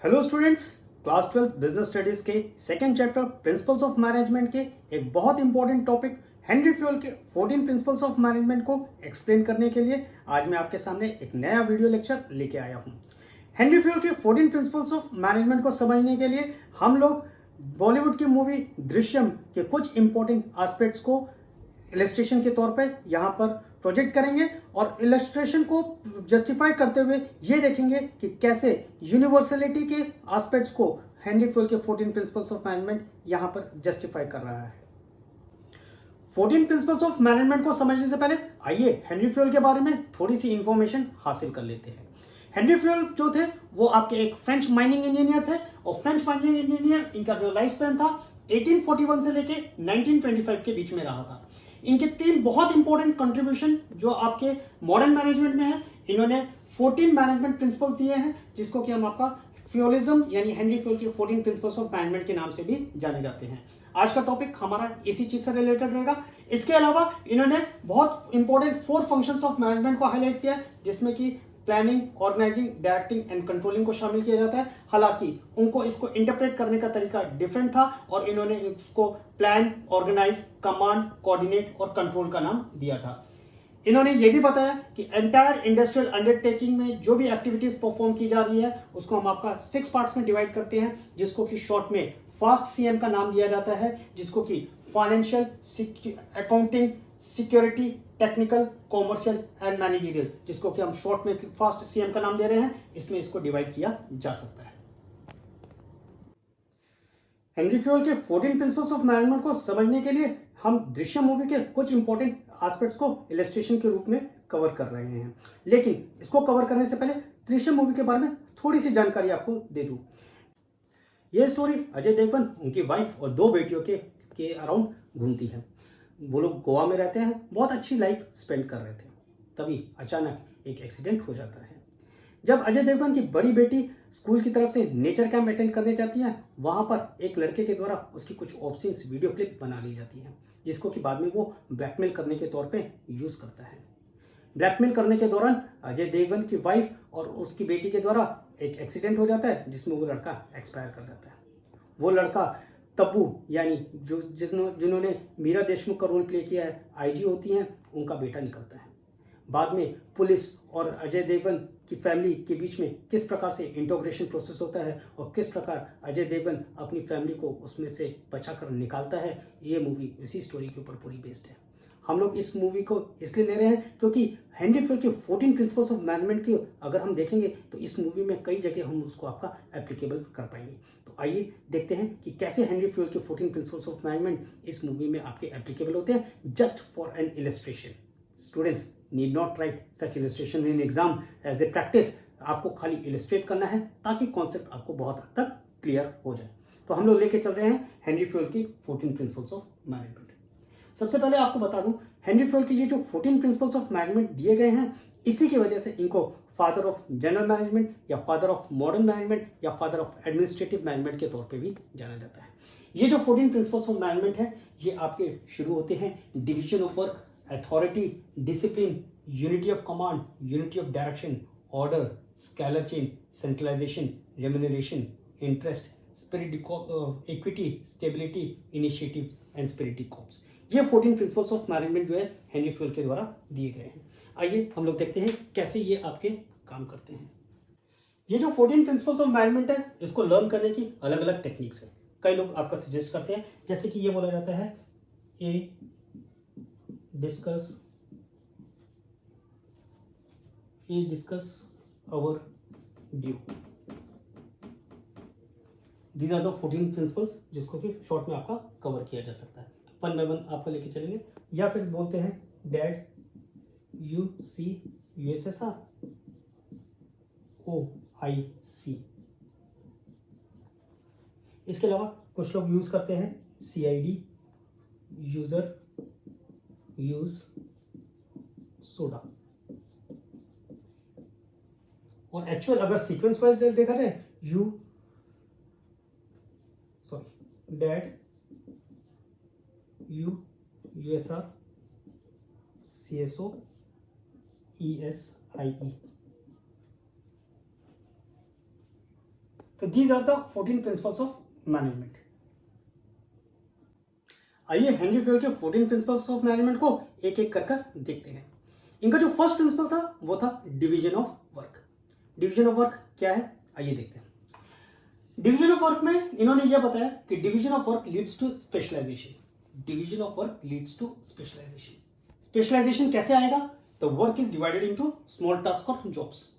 Hello students, class 12 business studies के second chapter principles of management के एक बहुत इंपॉर्टेंट टॉपिक हेनरी फ्यूल के 14 प्रिंसिपल्स ऑफ मैनेजमेंट को एक्सप्लेन करने के लिए आज मैं आपके सामने एक नया वीडियो लेक्चर लेके आया हूं। हेनरी फ्यूल के 14 प्रिंसिपल्स ऑफ मैनेजमेंट को समझने के लिए हम लोग बॉलीवुड की मूवी दृश्यम के कुछ इंपॉर्टेंट एस्पेक्ट्स को इलस्ट्रेशन के तौर पे यहाँ पर प्रोजेक्ट करेंगे और इलस्ट्रेशन को जस्टिफाई करते हुए ये देखेंगे कि कैसे यूनिवर्सलिटी के एस्पेक्ट्स को हेनरी फ्यूल के 14 प्रिंसिपल्स ऑफ मैनेजमेंट यहाँ पर जस्टिफाई कर रहा है। 14 प्रिंसिपल्स ऑफ मैनेजमेंट को समझने से पहले आइए हेनरी फ्यूल के बारे में थोड़ी सी इंफॉर्मेशन हासिल कर लेते हैं। हेनरी फ्यूल जो थे वो आपके एक फ्रेंच माइनिंग इंजीनियर थे और फ्रेंच माइनिंग इंजीनियर इनका जो लाइफ स्पैन था 1841 से लेके 1925 के बीच में रहा था। इनके तीन बहुत इंपॉर्टेंट कंट्रीब्यूशन जो आपके मॉडर्न मैनेजमेंट में है, इन्होंने 14 मैनेजमेंट प्रिंसिपल्स दिए हैं जिसको कि हम आपका फ्यूलिज्म यानी हेनरी फ्यूल के 14 प्रिंसिपल्स ऑफ मैनेजमेंट के नाम से भी जाने जाते हैं। आज का टॉपिक हमारा इसी चीज से रिलेटेड रहेगा। इसके अलावा इन्होंने बहुत इंपॉर्टेंट 4 फंक्शंस ऑफ मैनेजमेंट को हाईलाइट किया जिसमें कि planning, organising, directing and controlling को शामिल किया जाता है। हालांकि उनको इसको इंटरप्रेट करने का तरीका डिफरेंट था और इन्होंने इसको प्लान, ऑर्गेनाइज, कमांड, कोऑर्डिनेट और कंट्रोल का नाम दिया था। इन्होंने ये भी बताया कि एंटायर इंडस्ट्रियल अंडरटेकिंग में जो भी एक्टिविटीज परफॉर्म की जा रही है उसको हम आपका 6 पार्ट्स में डिवाइड करते हैं, जिसको कि शॉर्ट में फास्ट सीएम का नाम दिया जाता है, जिसको कि financial, accounting, security, technical, commercial and managerial, जिसको कि हम शॉर्ट में फास्ट सीएम का नाम दे रहे हैं। इसमें इसको डिवाइड किया जा सकता है। हेनरी फ्यूल के 14 प्रिंसिपल्स ऑफ मैनेजमेंट को समझने के लिए हम दृश्यम मूवी के कुछ इंपॉर्टेंट एस्पेक्ट्स को इलस्ट्रेशन के रूप में कवर कर रहे हैं। लेकिन इसको कवर करने से पहले दृश्यम मूवी के बारे में थोड़ी सी जानकारी आपको दे दूं। यह स्टोरी अजय देवगन, उनकी वाइफ और 2 बेटियों के अराउंड घूमती है। वो लोग गोवा में रहते हैं, बहुत अच्छी लाइफ स्पेंड कर रहे थे। तभी अचानक एक एक्सीडेंट हो जाता है। जब अजय देवगन की बड़ी बेटी स्कूल की तरफ से नेचर कैंप अटेंड करने जाती है, वहां पर एक लड़के के द्वारा उसकी कुछ ऑब्ससीन वीडियो क्लिप बना ली जाती है, जिसको कि बाद में वो ब्लैकमेल करने के तौर पे यूज करता है। ब्लैकमेल करने के दौरान अजय देवगन की वाइफ और उसकी बेटी के द्वारा एक एक्सीडेंट हो जाता है जिसमें वो लड़का एक्सपायर कर जाता है। वो लड़का तब्बू यानी जिन्होंने मीरा देशमुख का रोल प्ले किया है, आईजी होती हैं, उनका बेटा निकलता है। बाद में पुलिस और अजय देवगन की फैमिली के बीच में किस प्रकार से इंटोग्रेशन प्रोसेस होता है और किस प्रकार अजय देवगन अपनी फैमिली को उसमें से बचाकर निकालता है, ये मूवी इसी स्टोरी के ऊपर पूरी बेस्ड है। हम लोग इस मूवी को इसलिए ले रहे हैं क्योंकि हेनरी फ्यूल के 14 प्रिंसिपल्स ऑफ मैनेजमेंट की अगर हम देखेंगे तो इस मूवी में कई जगह हम उसको आपका एप्लीकेबल कर पाएंगे। तो आइए देखते हैं कि कैसे हेनरी फ्यूल के 14 प्रिंसिपल्स ऑफ मैनेजमेंट इस मूवी में आपके एप्लीकेबल होते हैं। Just for an illustration, students need not write such illustration in exam as a practice. आपको खाली इलस्ट्रेट करना है ताकि कॉन्सेप्ट आपको बहुत हद तक क्लियर हो जाए। तो हम लोग लेके चल रहे हैं हेनरी फ्यूल की 14 प्रिंसिपल्स ऑफ मैनेजमेंट। सबसे पहले आपको बता दूं, हेनरी फ्यूल की ये जो 14 प्रिंसिपल्स ऑफ मैनेजमेंट दिए गए हैं, इसी की वजह से इनको फादर ऑफ जनरल मैनेजमेंट या फादर ऑफ मॉडर्न मैनेजमेंट या फादर ऑफ एडमिनिस्ट्रेटिव मैनेजमेंट के तौर पे भी जाना जाता है। ये जो 14 प्रिंसिपल्स ऑफ मैनेजमेंट है, ये आपके शुरू होते हैं division of work, authority, discipline, unity of command, unity of direction, order, scalar chain, centralisation, remuneration, interest, spirit, equity, stability, initiative and spirit corps. ये 14 प्रिंसिपल्स ऑफ मैनेजमेंट जो है हेनरी फ्यूल के द्वारा दिए गए हैं। आइए हम लोग देखते हैं कैसे ये आपके काम करते हैं। ये जो 14 प्रिंसिपल्स ऑफ मैनेजमेंट है, इसको लर्न करने की अलग अलग टेक्निक्स है। कई लोग आपका सजेस्ट करते हैं, जैसे कि ये बोला जाता है a discuss our due. These are the 14 principles जिसको कि शॉर्ट में आपका कवर किया जा सकता है। 1 बाय 1 आपका लेके चलेंगे, या फिर बोलते हैं dad U C USSR O I C. इसके अलावा कुछ लोग यूज करते हैं CID, यूजर यूज सोडा। और एक्चुअल अगर सीक्वेंस वाइज देखा जाए, डैड USR CSO ESIE। तो these are the 14 principles of management. आइए हेनरी फेल के 14 प्रिंसिपल्स ऑफ मैनेजमेंट को एक एक कर देखते हैं। इनका जो फर्स्ट प्रिंसिपल था वो था division of work. Division of work क्या है, आइए देखते हैं। डिवीजन ऑफ वर्क में इन्होंने यह बताया कि division of work leads to specialisation. Division of work leads to specialisation. Specialisation कैसे आएगा? The work is divided into small task और जॉब्स।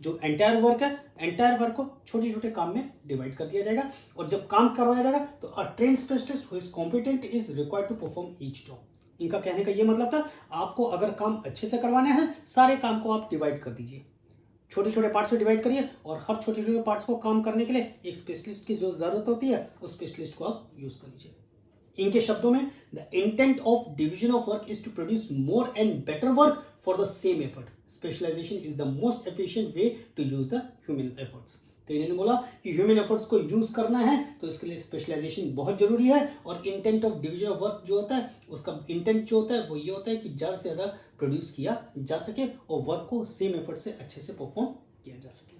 जो एंटायर वर्क है, एंटायर वर्क को छोटे छोटे काम में डिवाइड कर दिया जाएगा, और जब काम करवाया जाएगा तो a train specialist who is competent is required to perform each job. इनका कहने का ये मतलब था, आपको अगर काम अच्छे से करवाने हैं, सारे काम को आप डिवाइड कर दीजिए, छोटे छोटे पार्ट्स में डिवाइड करिए, और हर छोटे छोटे पार्ट्स को काम करने के लिए एक स्पेशलिस्ट की जो जरूरत होती है, उस स्पेशलिस्ट को आप यूज कर लीजिए। इनके शब्दों में, the intent of division of work is to produce more and better work for the same effort. Specialisation is the most efficient way to use the human efforts. तो इन्होंने बोला कि ह्यूमन एफर्ट्स को यूज करना है तो इसके लिए स्पेशलाइजेशन बहुत जरूरी है। और intent of division of work जो होता है, उसका इंटेंट जो होता है वो ये होता है कि ज्यादा से ज्यादा प्रोड्यूस किया जा सके और वर्क को सेम एफर्ट से अच्छे से परफॉर्म किया जा सके।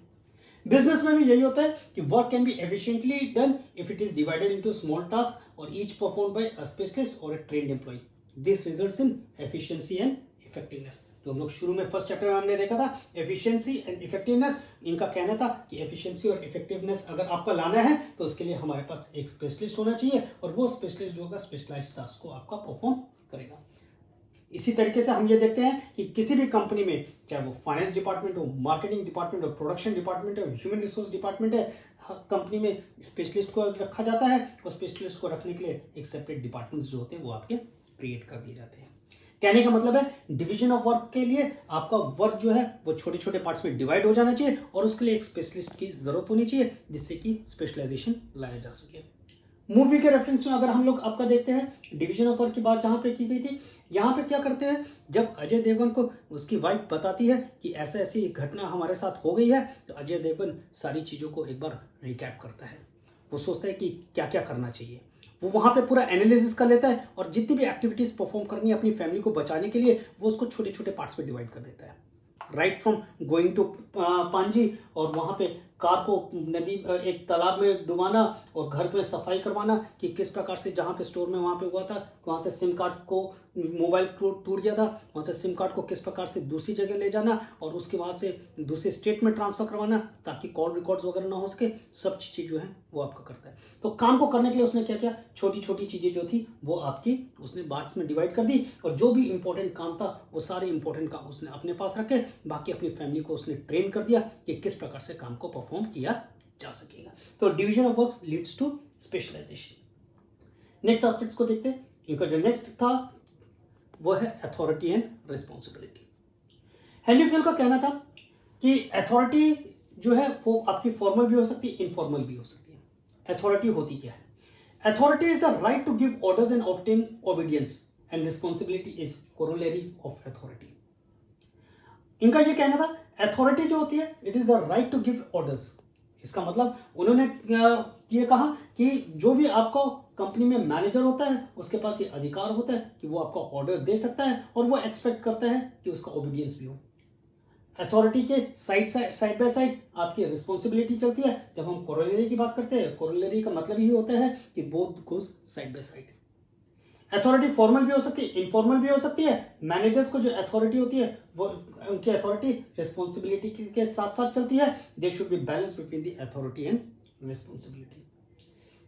बिजनेस में भी यही होता है कि work can be efficiently done if it is divided into small task और each perform by a specialist और a trained employee. This results in efficiency and effectiveness. जो हम लोग शुरू में फर्स्ट चैप्टर में हमने देखा था, एफिशिएंसी एंड इफेक्टिवनेस, इनका कहना था कि एफिशिएंसी और इफेक्टिवनेस अगर आपका लाना है तो उसके लिए हमारे पास एक स्पेशलिस्ट होना चाहिए, और वो स्पेशलिस्ट जो होगा स्पेशलाइज्ड टास्क को आपका परफॉर्म करेगा। इसी तरीके से हम ये देखते हैं कि किसी भी कंपनी में, चाहे वो फाइनेंस डिपार्टमेंट हो, मार्केटिंग डिपार्टमेंट हो, प्रोडक्शन डिपार्टमेंट है, ह्यूमन रिसोर्स डिपार्टमेंट है, कंपनी में स्पेशलिस्ट को रखा जाता है, और स्पेशलिस्ट को रखने के लिए एक सेपरेट डिपार्टमेंट्स जो होते हैं वो आपके क्रिएट कर दिए जाते हैं। कहने का मतलब है, डिवीजन ऑफ वर्क के लिए आपका वर्क जो है वो छोटे छोटे पार्ट्स में डिवाइड हो जाना चाहिए, और उसके लिए एक स्पेशलिस्ट की जरूरत होनी चाहिए जिससे कि स्पेशलाइजेशन लाया जा सके। मूवी के रेफरेंस में अगर हम लोग आपका देखते हैं, डिवीजन ऑफ वर्क की बात जहां पे की गई थी, यहाँ पे क्या करते हैं, जब अजय देवगन को उसकी वाइफ बताती है कि ऐसा ऐसी घटना हमारे साथ हो गई है, तो अजय देवगन सारी चीज़ों को एक बार रिकैप करता है। वो सोचता है कि क्या क्या करना चाहिए, वो वहाँ पे पूरा एनालिसिस कर लेता है, और जितनी भी एक्टिविटीज़ परफॉर्म करनी है अपनी फैमिली को बचाने के लिए, वो उसको छोटे छोटे पार्ट्स में डिवाइड कर देता है। राइट फ्रॉम गोइंग टू पांजी, और वहाँ पे कार को नदी एक तालाब में डुबाना, और घर पे सफाई करवाना, कि किस प्रकार से जहाँ पे स्टोर में वहाँ पे हुआ था, वहाँ से सिम कार्ड को, मोबाइल टूट गया था, वहाँ से सिम कार्ड को किस प्रकार से दूसरी जगह ले जाना, और उसके वहाँ से दूसरे स्टेट में ट्रांसफर करवाना ताकि कॉल रिकॉर्ड्स वगैरह ना हो सके, सब चीज़ें जो है वो आपका करता है। तो काम को करने के लिए उसने क्या किया, छोटी छोटी चीज़ें जो थी वो आपकी उसने पार्ट्स में डिवाइड कर दी, और जो भी इंपॉर्टेंट काम था वो सारे इंपॉर्टेंट काम उसने अपने पास रखे, बाकी अपनी फैमिली को उसने ट्रेन कर दिया कि किस प्रकार से काम को परफॉर्म किया जा सकेगा। तो division of work leads to specialisation. Next aspects को देखते हैं। इनका जो नेक्स्ट था वो है authority and responsibility. Henri Fayol का कहना था कि अथॉरिटी जो है वो आपकी फॉर्मल भी हो सकती है, इनफॉर्मल भी हो सकती है। अथॉरिटी होती क्या है? Authority is the right to give orders and obtain obedience, and responsibility is corollary of authority. इनका ये कहना था, अथॉरिटी जो होती है it is the right to give orders. इसका मतलब उन्होंने ये कहा कि जो भी आपको कंपनी में मैनेजर होता है उसके पास ये अधिकार होता है कि वो आपका ऑर्डर दे सकता है, और वो एक्सपेक्ट करता है कि उसका ओबीडियंस भी हो। अथॉरिटी के साइड बाय साइड आपकी रिस्पॉन्सिबिलिटी चलती है। जब हम कोरोलरी की बात करते हैं, कोरोलरी का मतलब ही होता है कि both goes side by side. Authority formal भी हो सकती है, इनफॉर्मल भी हो सकती है। मैनेजर्स को जो अथॉरिटी होती है वो उनकी अथॉरिटी रिस्पॉन्सिबिलिटी के साथ साथ चलती है। They should be balance between the authority and responsibility.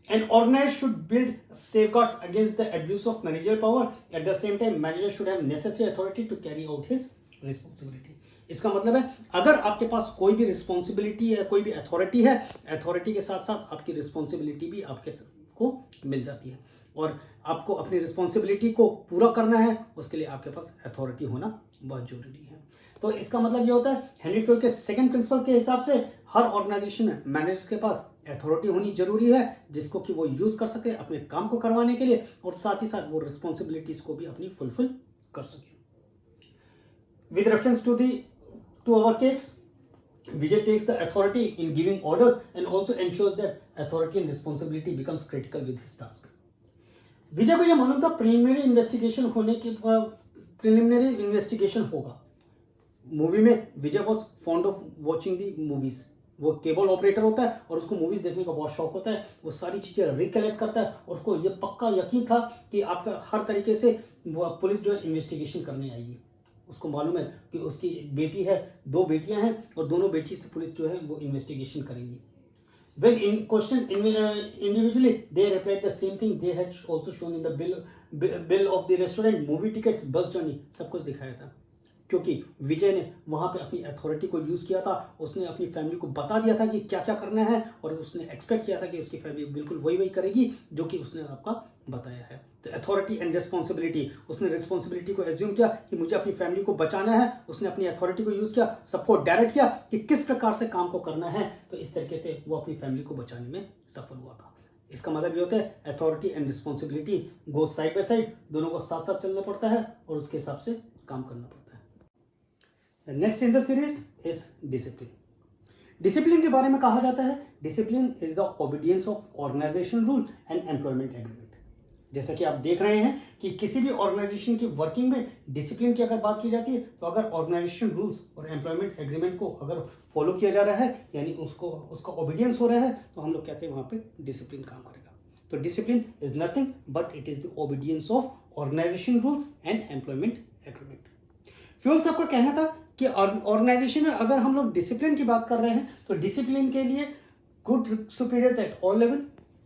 An organization should build safeguards against the abuse of managerial power. At the same time, manager should have necessary authority to carry out his responsibility. इसका मतलब है, अगर आपके पास कोई भी responsibility है, कोई भी अथॉरिटी है, अथॉरिटी के साथ साथ आपकी रिस्पॉन्सिबिलिटी भी आपके को मिल जाती है, और आपको अपनी रिस्पॉन्सिबिलिटी को पूरा करना है, उसके लिए आपके पास अथॉरिटी होना बहुत जरूरी है। तो इसका मतलब ये होता है, हेनरी फेल के सेकंड प्रिंसिपल के हिसाब से हर ऑर्गेनाइजेशन में मैनेजर के पास अथॉरिटी होनी जरूरी है, जिसको कि वो यूज कर सके अपने काम को करवाने के लिए, और साथ ही साथ वो रिस्पॉन्सिबिलिटीज को भी अपनी फुलफिल कर सके। With reference to our case, Vijay takes the authority in giving orders and also ensures that authority and responsibility becomes critical with his task. Vijay को यह मालूम था प्रिलिमिनरी इन्वेस्टिगेशन होगा। मूवी में Vijay was fond of watching the movies, वो cable operator होता है और उसको मूवीज देखने का बहुत शौक होता है, वो सारी चीजें रिकलेक्ट करता है और उसको ये पक्का यकीन था कि आपका हर तरीके से वो पुलिस जो है इन्वेस्टिगेशन करने आएगी। उसको मालूम है कि उसकी बेटी है, 2 बेटियां हैं और दोनों बेटी से पुलिस जो है वो इन्वेस्टिगेशन करेंगी। When in question individually, they replied the same thing they had also shown in the bill of the restaurant, movie tickets, bus journey, सब कुछ दिखाया था। क्योंकि विजय ने वहां पे अपनी अथॉरिटी को यूज किया था, उसने अपनी फैमिली को बता दिया था कि क्या क्या करना है और उसने एक्सपेक्ट किया था कि उसकी फैमिली बिल्कुल वही करेगी जो कि उसने आपका बताया है। तो अथॉरिटी एंड रिस्पॉन्सिबिलिटी, उसने रिस्पॉन्सिबिलिटी को एज्यूम किया कि मुझे अपनी फैमिली को बचाना है, उसने अपनी अथॉरिटी को यूज किया, सबको डायरेक्ट किया कि किस प्रकार से काम को करना है, तो इस तरीके से वो अपनी फैमिली को बचाने में सफल हुआ था। इसका मतलब ये होता है authority and responsibility go side by side, दोनों को साथ साथ चलना पड़ता है और उसके हिसाब से काम करना पड़ता है। Next in the series is discipline. Discipline के बारे में कहा जाता है discipline is the obedience of organisation rule and employment agreement. जैसा कि आप देख रहे हैं कि किसी भी ऑर्गेनाइजेशन की वर्किंग में डिसिप्लिन की अगर बात की जाती है तो अगर ऑर्गेनाइजेशन रूल्स और एम्प्लॉयमेंट एग्रीमेंट को अगर फॉलो किया जा रहा है यानी उसका ओबीडियंस हो रहा है तो हम लोग कहते हैं वहां पे डिसिप्लिन काम करेगा। तो discipline is nothing but it is the obedience of organisation rules and employment agreement. Fayol साहब का कहना था कि ऑर्गेनाइजेशन में अगर हम लोग डिसिप्लिन की बात कर रहे हैं तो डिसिप्लिन के लिए good superiors at all level,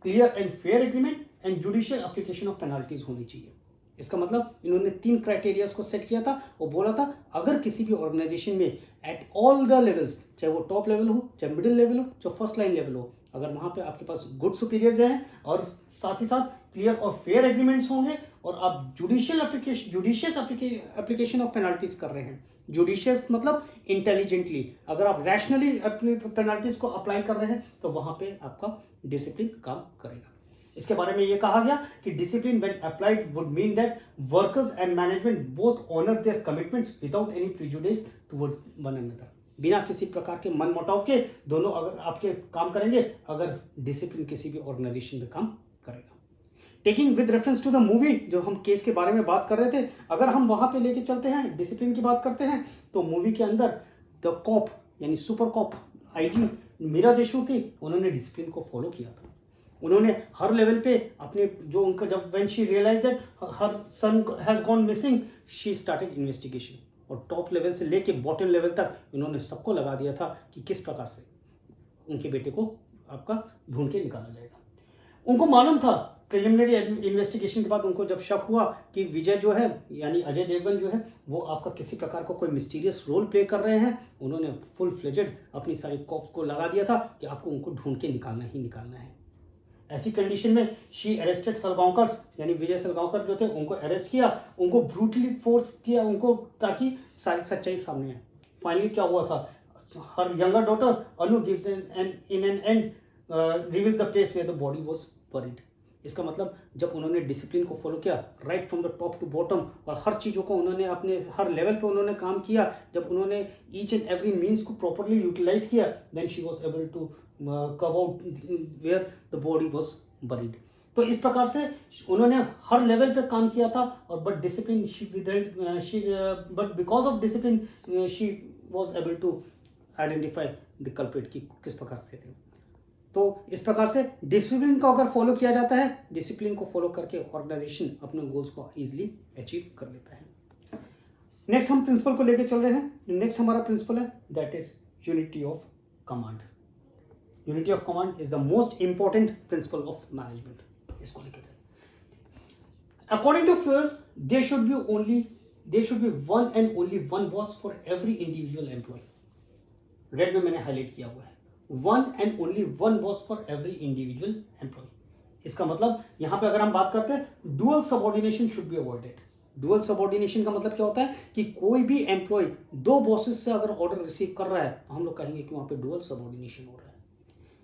clear and fair agreement and judicial application of penalties होनी चाहिए। इसका मतलब इन्होंने 3 क्राइटेरियाज को सेट किया था और बोला था अगर किसी भी ऑर्गेनाइजेशन में एट ऑल द लेवल्स, चाहे वो टॉप लेवल हो, चाहे मिडिल लेवल हो, चाहे फर्स्ट लाइन लेवल हो, अगर वहां पे आपके पास गुड सुपीरियर्स हैं और साथ ही साथ क्लियर और फेयर एग्रीमेंट्स होंगे और आप जुडिशियस एप्लीकेशन ऑफ पेनाल्टीज कर रहे हैं। जुडिशियस मतलब इंटेलिजेंटली, अगर आप रैशनली अपनी पेनाल्टीज को अप्लाई कर रहे हैं तो वहां पे आपका डिसिप्लिन काम करेगा। इसके बारे में यह कहा गया कि discipline when applied would mean that workers and management both honour their commitments without any prejudice towards one another. बिना किसी प्रकार के मन मुटाव के दोनों अगर आपके काम करेंगे अगर डिसिप्लिन किसी भी ऑर्गेनाइजेशन में काम करेगा। Taking with reference to the movie, जो हम केस के बारे में बात कर रहे थे, अगर हम वहां पे लेके चलते हैं डिसिप्लिन की बात करते हैं तो मूवी के अंदर द कॉप यानी super cop IG Meera Deshmukh थी, उन्होंने डिसिप्लिन को फॉलो किया था। उन्होंने हर लेवल पे अपने जो उनका जब when she realise that her son has gone missing she started investigation और टॉप लेवल से लेके बॉटम लेवल तक इन्होंने सबको लगा दिया था कि किस प्रकार से उनके बेटे को आपका ढूंढ के निकाला जाएगा। उनको मालूम था प्रिलिमिनरी इन्वेस्टिगेशन के बाद उनको जब शक हुआ कि विजय जो है यानी अजय देवगन जो है वो आपका किसी प्रकार का कोई मिस्टीरियस रोल प्ले कर रहे हैं, उन्होंने फुल फ्लेजेड अपनी सारी कॉप्स को लगा दिया था कि आपको उनको ढूंढ के निकालना ही निकालना है। ऐसी कंडीशन में शी अरेस्टेड सलगांवकर्स यानी विजय सलगांवकर जो थे उनको अरेस्ट किया, उनको ब्रूटली फोर्स किया उनको ताकि सारी सच्चाई सामने आए। फाइनली क्या हुआ था, her younger daughter Anu gives in an and reveals the place where the body was buried. इसका मतलब जब उन्होंने डिसिप्लिन को फॉलो किया right from the top to bottom और हर चीज़ों को उन्होंने अपने हर लेवल पे उन्होंने काम किया, जब उन्होंने ईच एंड एवरी मीन्स को प्रॉपरली यूटिलाइज किया then she was able to carve out where the body was buried. तो इस प्रकार से उन्होंने हर लेवल पे काम किया था और but discipline but because of discipline she was able to identify the culprit की किस प्रकार से थे। तो इस प्रकार से डिसिप्लिन को अगर फॉलो किया जाता है, डिसिप्लिन को फॉलो करके ऑर्गेनाइजेशन अपने गोल्स को इजीली अचीव कर लेता है। नेक्स्ट हम प्रिंसिपल को लेके चल रहे हैं। नेक्स्ट हमारा प्रिंसिपल है that is unity of command. Unity of command is the most important principle of management. इसको लेके according to Fayol there should be one and only one boss for every individual employee. Red में मैंने highlight किया हुआ है, one and only one boss for every individual employee. इसका मतलब यहां पे अगर हम बात करते हैं dual subordination should be avoided. Dual subordination का मतलब क्या होता है कि कोई भी एम्प्लॉय 2 बॉसेस से अगर ऑर्डर रिसीव कर रहा है तो हम लोग कहेंगे कि वहां पे डुअल सबऑर्डिनेशन हो रहा है।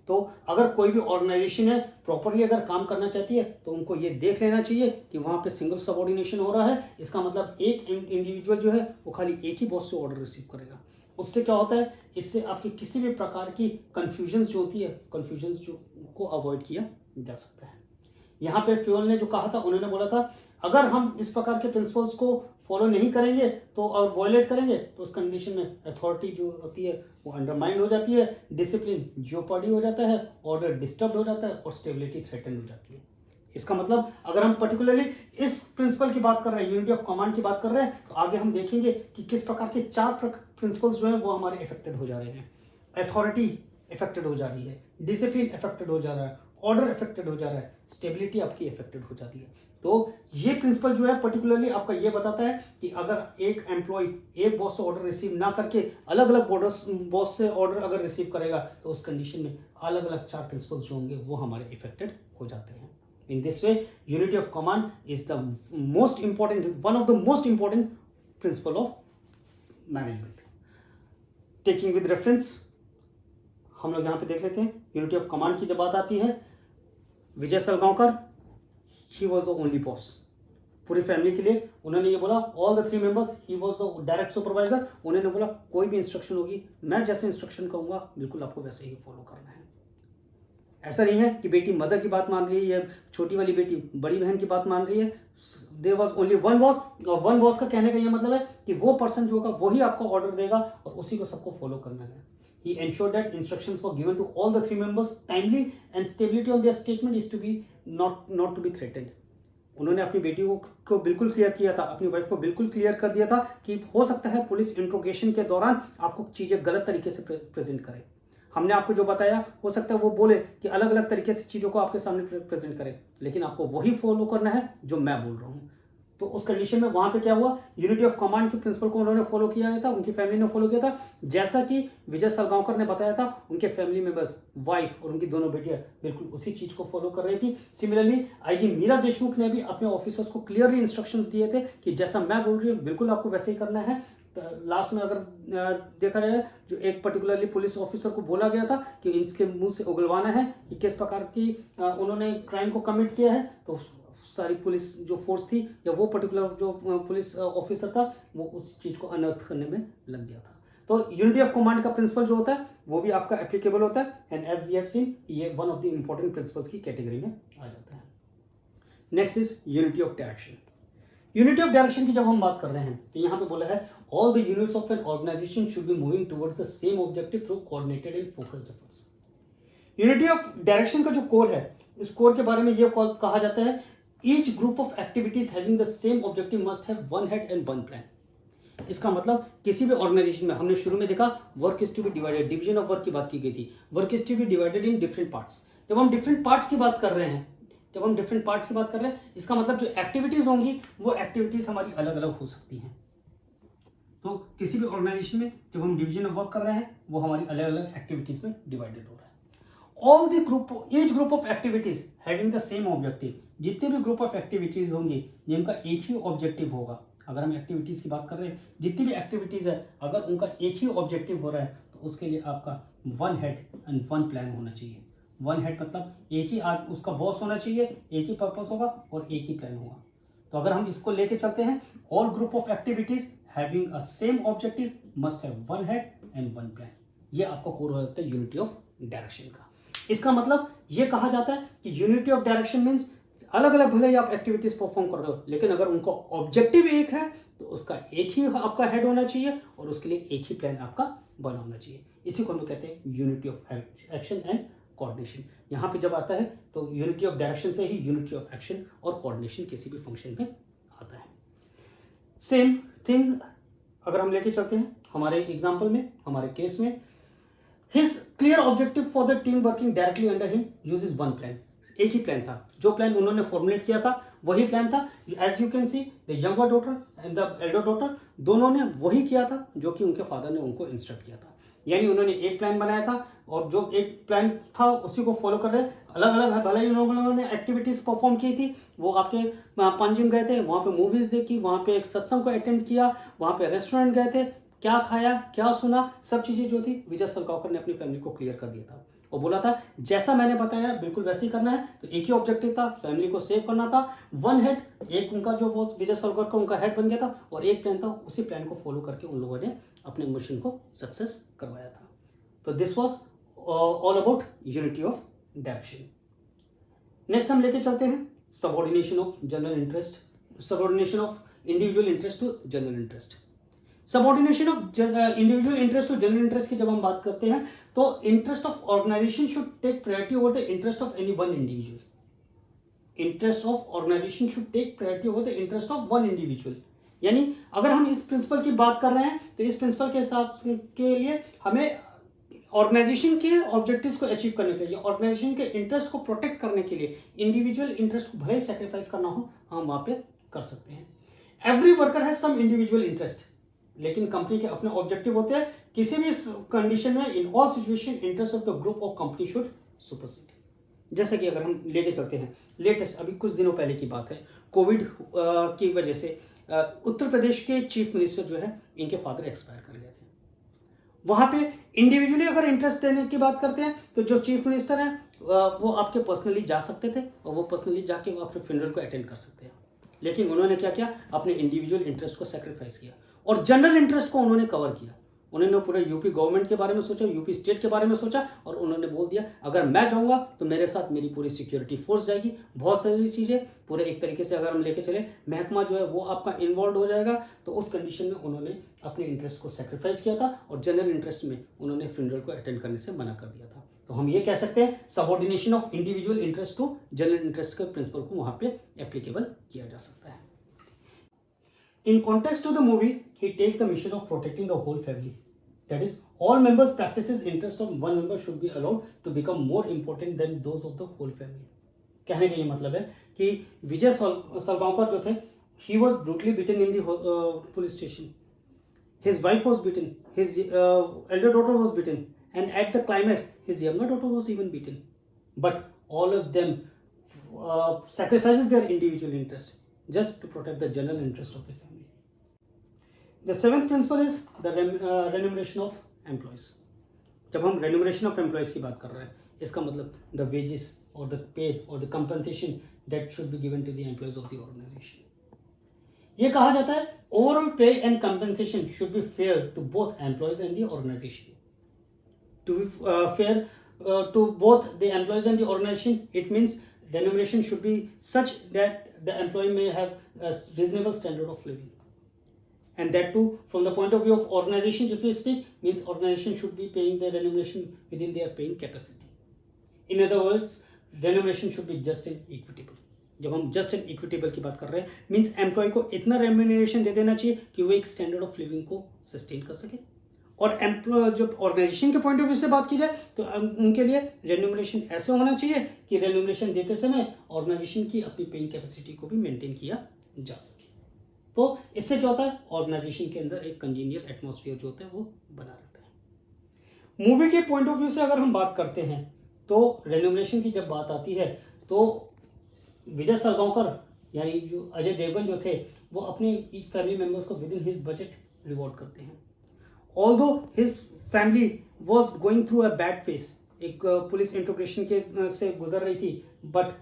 तो अगर कोई भी ऑर्गेनाइजेशन है प्रॉपरली अगर काम करना चाहती है तो उनको ये देख लेना चाहिए कि वहां पे सिंगल सबऑर्डिनेशन हो रहा है। इसका मतलब एक इंडिविजुअल जो है वो खाली एक ही बॉस से ऑर्डर रिसीव करेगा। उससे क्या होता है, इससे आपकी किसी भी प्रकार की कंफ्यूजन जो होती है कंफ्यूजन को अवॉइड किया जा सकता है। यहाँ पे फ्यूल ने जो कहा था उन्होंने बोला था अगर हम इस प्रकार के प्रिंसिपल्स को फॉलो नहीं करेंगे तो और वॉयलेट करेंगे तो उस कंडीशन में अथॉरिटी जो होती है वो अंडरमाइंड हो जाती है, डिसिप्लिन जियोपॉडी हो जाता है, ऑर्डर डिस्टर्ब हो जाता है और स्टेबिलिटी थ्रेटन हो जाती है। इसका मतलब अगर हम पर्टिकुलरली इस प्रिंसिपल की बात कर रहे हैं, यूनिटी ऑफ कमांड की बात कर रहे हैं, तो आगे हम देखेंगे कि किस प्रकार के 4 प्रिंसिपल्स जो हैं वो हमारे इफेक्टेड हो जा रहे हैं। अथॉरिटी इफेक्टेड हो जा रही है, डिसिप्लिन इफेक्टेड हो जा रहा है, ऑर्डर इफेक्टेड हो जा रहा है, स्टेबिलिटी आपकी इफेक्टेड हो जाती है। तो ये प्रिंसिपल जो है पर्टिकुलरली आपका ये बताता है कि अगर एक एम्प्लॉय एक बॉस से ऑर्डर रिसीव ना करके अलग अलग बॉस से ऑर्डर अगर रिसीव करेगा तो उस कंडीशन में अलग अलग 4 प्रिंसिपल्स जो होंगे वो हमारे इफेक्टेड हो जाते हैं। In this way, unity of command is the one of the most important principle of management. Taking with reference, हम लोग यहाँ पे देख लेते हैं यूनिटी ऑफ कमांड की जब बात आती है, Vijay Salgaonkar he was the only boss पूरी फैमिली के लिए। उन्होंने ये बोला all the 3 members, he was the direct supervisor. उन्होंने बोला कोई भी इंस्ट्रक्शन होगी मैं जैसे इंस्ट्रक्शन कहूंगा बिल्कुल आपको वैसे ही फॉलो करना है। ऐसा नहीं है कि बेटी मदर की बात मान रही है, छोटी वाली बेटी बड़ी बहन की बात मान रही है। There was only one boss, और वन बॉस का कहने का ये मतलब है कि वो पर्सन जो होगा वही आपको ऑर्डर देगा और उसी को सबको फॉलो करना है। He ensured that instructions were given to all the 3 members timely and stability on their statement is to be not to be threatened. उन्होंने अपनी बेटी को बिल्कुल क्लियर किया था, अपनी वाइफ को बिल्कुल क्लियर कर दिया था कि हो सकता है पुलिस इंट्रोगेशन के दौरान आपको चीजें गलत तरीके से प्रेजेंट करे। हमने आपको जो बताया हो सकता है वो बोले कि अलग अलग तरीके से चीज़ों को आपके सामने प्रेजेंट करें, लेकिन आपको वही फॉलो करना है जो मैं बोल रहा हूँ। तो उस कंडीशन में वहां पे क्या हुआ, यूनिटी ऑफ कमांड के प्रिंसिपल को उन्होंने फॉलो किया था, उनकी फैमिली ने फॉलो किया था। जैसा कि विजय सलगांवकर ने बताया था, उनके फैमिली मेंबर्स, वाइफ और उनकी दोनों बेटियां बिल्कुल उसी चीज को फॉलो कर रही थी। सिमिलरली आईजी मीरा देशमुख ने भी अपने ऑफिसर्स को क्लियरली इंस्ट्रक्शंस दिए थे कि जैसा मैं बोल रही हूँ बिल्कुल आपको वैसे ही करना है। लास्ट में अगर देखा जाए जो एक पर्टिकुलरली पुलिस ऑफिसर को बोला गया था कि इसके मुंह से उगलवाना है कि किस प्रकार की उन्होंने क्राइम को कमिट किया है, तो सारी पुलिस जो फोर्स थी या वो पर्टिकुलर जो पुलिस ऑफिसर था वो उस चीज को अनर्थ करने में लग गया था। तो यूनिटी ऑफ कमांड का प्रिंसिपल जो होता है वो भी आपका एप्लीकेबल होता है, and as we have seen ये one of the important principles की कैटेगरी में आ जाता है। Next is unity of direction. Unity of direction की जब हम बात कर रहे हैं तो यहाँ पे बोला है all the units of an organisation should be moving towards the same objective through coordinated and focused efforts. Unity of direction का जो कोर है, इस कोर के बारे में यह कहा जाता है each group of activities having the same objective must have one head and one plan. इसका मतलब किसी भी ऑर्गेनाइजेशन में हमने शुरू में देखा work is to be divided, division of work की बात की गई थी, work is to be divided in different parts. जब हम डिफरेंट पार्ट्स की बात कर रहे हैं इसका मतलब जो एक्टिविटीज होंगी वो एक्टिविटीज हमारी अलग अलग हो सकती हैं। तो किसी भी ऑर्गेनाइजेशन में जब हम डिवीजन ऑफ वर्क कर रहे हैं वो हमारी अलग अलग एक्टिविटीज में डिवाइडेड हो रहा है। All the group, each group of activities having the same objective, जितने भी ग्रुप ऑफ एक्टिविटीज होंगी जिनका एक ही ऑब्जेक्टिव होगा, अगर हम एक्टिविटीज की बात कर रहे हैं जितनी भी एक्टिविटीज है अगर उनका एक ही ऑब्जेक्टिव हो रहा है तो उसके लिए आपका one head and one plan होना चाहिए। वन हेड मतलब एक ही उसका बॉस होना चाहिए, एक ही पर्पस होगा और एक ही प्लान होगा। तो अगर हम इसको लेके चलते हैं all group of activities having a same objective must have one head and one plan, ये आपका कोर हो जाता है यूनिटी ऑफ डायरेक्शन का। इसका मतलब ये कहा जाता है कि यूनिटी ऑफ डायरेक्शन मीन्स अलग अलग भले ही आप एक्टिविटीज परफॉर्म कर रहे हो, लेकिन अगर उनका ऑब्जेक्टिव एक है तो उसका एक ही आपका हेड होना चाहिए और उसके लिए एक ही प्लान आपका बना होना चाहिए। इसी को हम कहते हैं unity of action and coordination. यहाँ पे जब आता है तो यूनिटी ऑफ डायरेक्शन से ही यूनिटी ऑफ एक्शन और कोऑर्डिनेशन किसी भी फंक्शन में आता है। सेम थिंग अगर हम लेके चलते हैं हमारे एग्जांपल में, हमारे केस में, his clear objective for the team working directly under him uses one plan. एक ही प्लान था, जो प्लान उन्होंने फॉर्मुलेट किया था वही प्लान था। As you can see the younger daughter and the elder daughter दोनों ने वही किया था जो कि उनके फादर ने उनको इंस्ट्रक्ट किया था। यानी उन्होंने एक प्लान बनाया था और जो एक प्लान था उसी को फॉलो कर रहे। अलग अलग भले ही उन्होंने एक्टिविटीज परफॉर्म की थी, वो आपके पंजिम गए थे, वहाँ पे मूवीज देखी, वहाँ पे एक सत्संग को अटेंड किया, वहाँ पे रेस्टोरेंट गए थे, क्या खाया क्या सुना, सब चीजें जो थी विजय सलगांवकर ने अपनी फैमिली को क्लियर कर दिया था और बोला था जैसा मैंने बताया बिल्कुल वैसे ही करना है। तो एक ही ऑब्जेक्टिव था, फैमिली को सेव करना था। वन हेड, एक उनका जो बहुत विजय सलगांवकर उनका हेड बन गया था और एक प्लान था, उसी प्लान को फॉलो करके उन लोगों ने अपने मिशन को सक्सेस करवाया था। तो this was all about unity of direction. Next हम लेके चलते हैं subordination of general interest subordination of individual interest to general interest. Subordination of individual interest to general interest की जब हम बात करते हैं तो interest of organisation should take priority over the interest of any one individual. Interest of organisation should take priority over the interest of one individual. यानी अगर हम इस प्रिंसिपल की बात कर रहे हैं तो इस प्रिंसिपल के हिसाब के लिए हमें ऑर्गेनाइजेशन के ऑब्जेक्टिव्स को अचीव करने के लिए, ऑर्गेनाइजेशन के इंटरेस्ट को प्रोटेक्ट करने के लिए इंडिविजुअल इंटरेस्ट को भले सैक्रिफाइस करना हो हम वहां पे कर सकते हैं। Every worker has some individual interest, लेकिन कंपनी के अपने ऑब्जेक्टिव होते हैं। किसी भी कंडीशन में in all situation interest of the group of company should supersede. जैसे कि अगर हम लेके चलते हैं लेटेस्ट अभी कुछ दिनों पहले की बात है, कोविड की वजह से उत्तर प्रदेश के चीफ मिनिस्टर जो है इनके फादर एक्सपायर कर गए थे। वहां पे इंडिविजुअली अगर इंटरेस्ट देने की बात करते हैं तो जो चीफ मिनिस्टर है वो आपके पर्सनली जा सकते थे और वो पर्सनली जाके वो आपके फ्यूनरल को अटेंड कर सकते हैं, लेकिन उन्होंने क्या किया, अपने इंडिविजुअल इंटरेस्ट को सेक्रीफाइस किया और जनरल इंटरेस्ट को उन्होंने कवर किया। उन्होंने पूरे यूपी गवर्नमेंट के बारे में सोचा, यूपी स्टेट के बारे में सोचा और उन्होंने बोल दिया अगर मैं जाऊंगा तो मेरे साथ मेरी पूरी सिक्योरिटी फोर्स जाएगी, बहुत सारी चीज़ें पूरे एक तरीके से अगर हम लेके चले महकमा जो है वो आपका इन्वॉल्व हो जाएगा। तो उस कंडीशन में उन्होंने अपने इंटरेस्ट को सेक्रीफाइस किया था और जनरल इंटरेस्ट में उन्होंने फ्यूनरल को अटेंड करने से मना कर दिया था। तो हम ये कह सकते हैं subordination of individual interest to general interest के प्रिंसिपल को वहां पे एप्लीकेबल किया जा सकता है। In context of the movie, he takes the mission of protecting the whole family. That is, all members' practices interest of one member should be allowed to become more important than those of the whole family. कहने का ये मतलब है कि विजय सलगांवकर जो थे, he was brutally beaten in the police station. His wife was beaten, his elder daughter was beaten, and at the climax, his younger daughter was even beaten. But all of them sacrifices their individual interest just to protect the general interest of the family. The seventh principle is the remuneration of employees. जब हम remuneration of employees की बात कर रहे हैं इसका मतलब the wages or the pay or the compensation that should be given to the employees of the organization. ये कहा जाता है overall pay and compensation should be fair to both employees and the organization. To be fair to both the employees and the organization, it means remuneration should be such that the employee may have a reasonable standard of living. And that too, from the point of view of organization, if we speak, means organization should be paying their remuneration within their paying capacity. In other words, remuneration should be just and equitable. जब हम just and equitable की बात कर रहे हैं, means employee को इतना remuneration दे देना चाहिए कि वो एक standard of living को sustain कर सके। और जब organization के point of view से बात की जाए तो उनके लिए remuneration ऐसे होना चाहिए कि remuneration देते समय organization की अपनी paying capacity को भी maintain किया जा सके। तो इससे क्या होता है, ऑर्गेनाइजेशन के अंदर एक कंजीनियल एटमॉस्फेयर जो होता है वो बना रहता है। मूवी के पॉइंट ऑफ व्यू से अगर हम बात करते हैं तो रेन्यूमरेशन की जब बात आती है तो विजय सलगांवकर यानी जो अजय देवगन जो थे वो अपने ईच फैमिली मेंबर्स को with in his budget reward करते हैं। Although his family was going through a bad phase, एक पुलिस इंट्रोगेशन के से गुजर रही थी, but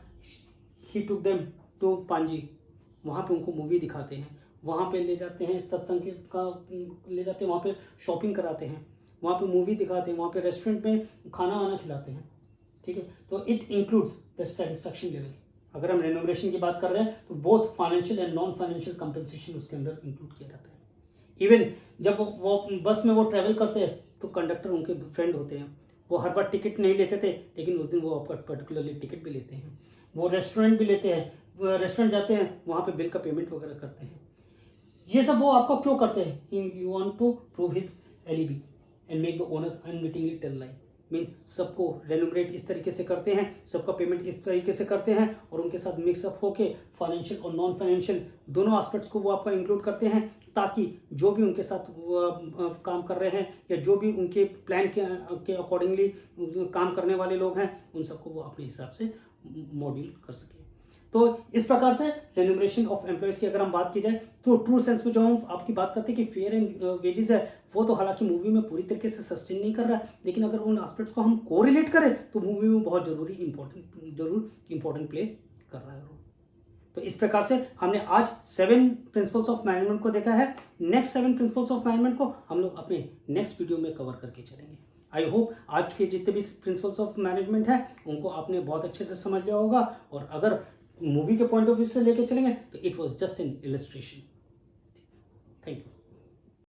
he took them to Panji. वहाँ पे उनको मूवी दिखाते हैं, वहाँ पे ले जाते हैं, सत्संग का ले जाते हैं, वहाँ पे शॉपिंग कराते हैं, वहाँ पे मूवी दिखाते हैं, वहाँ पे रेस्टोरेंट में खाना वाना खिलाते हैं। ठीक है, तो it includes the satisfaction level. अगर हम रेन्यूमरेशन की बात कर रहे हैं तो both financial and non financial compensation उसके अंदर इंक्लूड किया जाता है। इवन जब वो बस में वो ट्रैवल करते हैं तो कंडक्टर उनके फ्रेंड होते हैं, वो हर बार टिकट नहीं लेते थे लेकिन उस दिन वो आपका पर्टिकुलरली टिकट भी लेते हैं। वो रेस्टोरेंट भी लेते हैं, रेस्टोरेंट जाते हैं, वहाँ पे बिल का पेमेंट वगैरह करते हैं। ये सब वो आपको क्यों करते हैं? You want to prove his alibi and make the owners unwittingly tell lie. Means सबको रेन्यूमरेट इस तरीके से करते हैं, सबका पेमेंट इस तरीके से करते हैं और उनके साथ मिक्सअप होके फाइनेंशियल और नॉन फाइनेंशियल दोनों एस्पेक्ट्स को वो आपका इंक्लूड करते हैं ताकि जो भी उनके साथ काम कर रहे हैं या जो भी उनके प्लान के अकॉर्डिंगली काम करने वाले लोग हैं उन सबको वो अपने हिसाब से मॉड्यूल कर सके। तो इस प्रकार से रेन्यूमरेशन ऑफ एम्प्लॉयज की अगर हम बात की जाए तो ट्रू सेंस में जो हम आपकी बात करते हैं कि फेयर एंड वेजेस है वो तो हालांकि मूवी में पूरी तरीके से सस्टेन नहीं कर रहा है, लेकिन अगर उन एस्पेक्ट्स को हम कोरिलेट करें तो मूवी में बहुत जरूर इंपॉर्टेंट प्ले कर रहा है। तो इस प्रकार से हमने आज 7 प्रिंसिपल्स ऑफ मैनेजमेंट को देखा है। नेक्स्ट 7 प्रिंसिपल्स ऑफ मैनेजमेंट को हम लोग अपने नेक्स्ट वीडियो में कवर करके चलेंगे। आई होप आज के जितने भी प्रिंसिपल्स ऑफ मैनेजमेंट हैं उनको आपने बहुत अच्छे से समझ लिया होगा, और अगर मूवी के पॉइंट ऑफ व्यू से लेके चलेंगे तो it was just an illustration. Thank you.